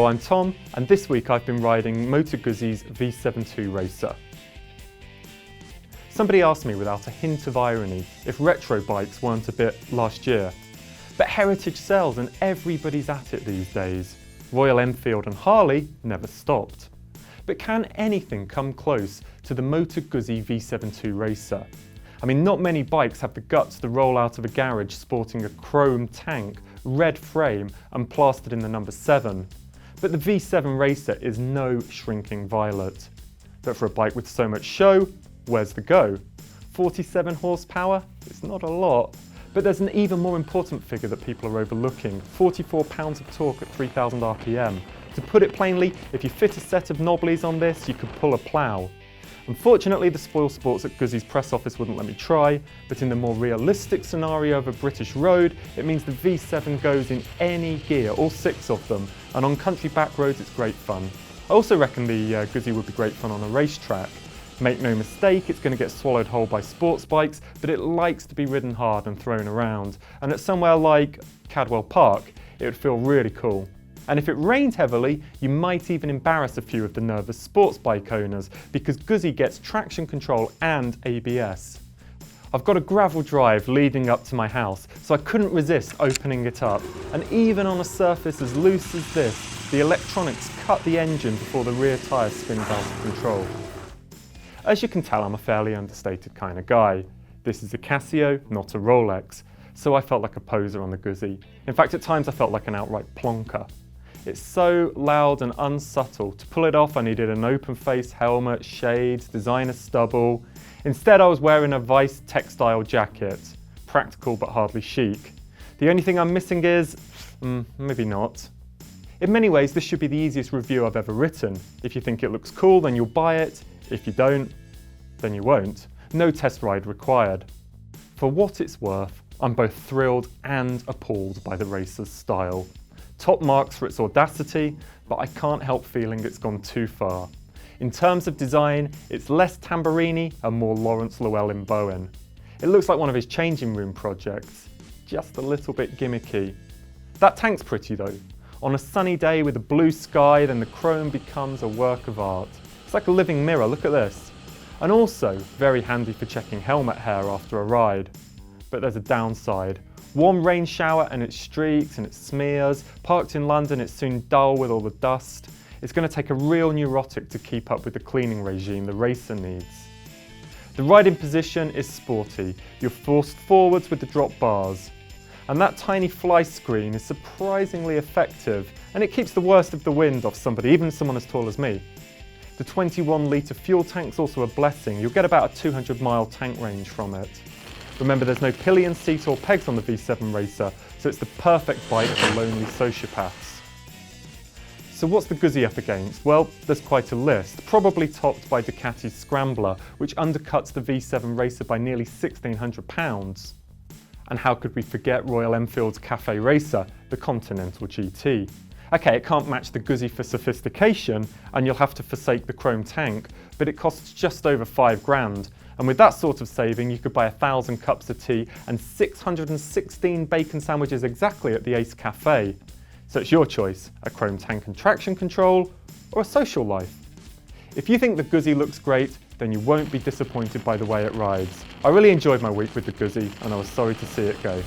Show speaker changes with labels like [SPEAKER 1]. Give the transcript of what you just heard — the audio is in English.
[SPEAKER 1] Hello, I'm Tom, and this week I've been riding Moto Guzzi's V72 Racer. Somebody asked me without a hint of irony if retro bikes weren't a bit last year. But heritage sells and everybody's at it these days. Royal Enfield and Harley never stopped. But can anything come close to the Moto Guzzi V72 Racer? I mean, not many bikes have the guts to roll out of a garage sporting a chrome tank, red frame and plastered in the number 7. But the V7 Racer is no shrinking violet. But for a bike with so much show, where's the go? 47 horsepower? It's not a lot. But there's an even more important figure that people are overlooking, 44 pounds of torque at 3,000 RPM. To put it plainly, if you fit a set of knobblies on this, you could pull a plough. Unfortunately, the spoil sports at Guzzi's press office wouldn't let me try, but in the more realistic scenario of a British road, it means the V7 goes in any gear, all 6 of them, and on country back roads it's great fun. I also reckon the Guzzi would be great fun on a racetrack. Make no mistake, it's going to get swallowed whole by sports bikes, but it likes to be ridden hard and thrown around, and at somewhere like Cadwell Park, it would feel really cool. And if it rained heavily, you might even embarrass a few of the nervous sports bike owners, because Guzzi gets traction control and ABS. I've got a gravel drive leading up to my house, so I couldn't resist opening it up. And even on a surface as loose as this, the electronics cut the engine before the rear tyre spins out of control. As you can tell, I'm a fairly understated kind of guy. This is a Casio, not a Rolex, so I felt like a poser on the Guzzi. In fact, at times I felt like an outright plonker. It's so loud and unsubtle. To pull it off, I needed an open-face helmet, shades, designer stubble. Instead, I was wearing a Vice textile jacket. Practical but hardly chic. The only thing I'm missing is, maybe not. In many ways, this should be the easiest review I've ever written. If you think it looks cool, then you'll buy it. If you don't, then you won't. No test ride required. For what it's worth, I'm both thrilled and appalled by the racer's style. Top marks for its audacity, but I can't help feeling it's gone too far. In terms of design, it's less Tamburini and more Lawrence Llewellyn-Bowen. It looks like one of his changing room projects, just a little bit gimmicky. That tank's pretty though. On a sunny day with a blue sky, then the chrome becomes a work of art. It's like a living mirror, look at this. And also very handy for checking helmet hair after a ride. But there's a downside. One rain shower and it streaks and it smears. Parked in London, it's soon dull with all the dust. It's going to take a real neurotic to keep up with the cleaning regime the racer needs. The riding position is sporty. You're forced forwards with the drop bars. And that tiny fly screen is surprisingly effective, and it keeps the worst of the wind off somebody, even someone as tall as me. The 21-litre fuel tank's also a blessing. You'll get about a 200-mile tank range from it. Remember, there's no pillion seat or pegs on the V7 Racer, so it's the perfect bike for lonely sociopaths. So what's the Guzzi up against? Well, there's quite a list, probably topped by Ducati's Scrambler, which undercuts the V7 Racer by nearly £1,600. And how could we forget Royal Enfield's Cafe Racer, the Continental GT? Okay, it can't match the Guzzi for sophistication, and you'll have to forsake the chrome tank, but it costs just over £5,000. And with that sort of saving, you could buy 1,000 cups of tea and 616 bacon sandwiches exactly at the Ace Cafe. So it's your choice, a chrome tank and traction control, or a social life. If you think the Guzzi looks great, then you won't be disappointed by the way it rides. I really enjoyed my week with the Guzzi, and I was sorry to see it go.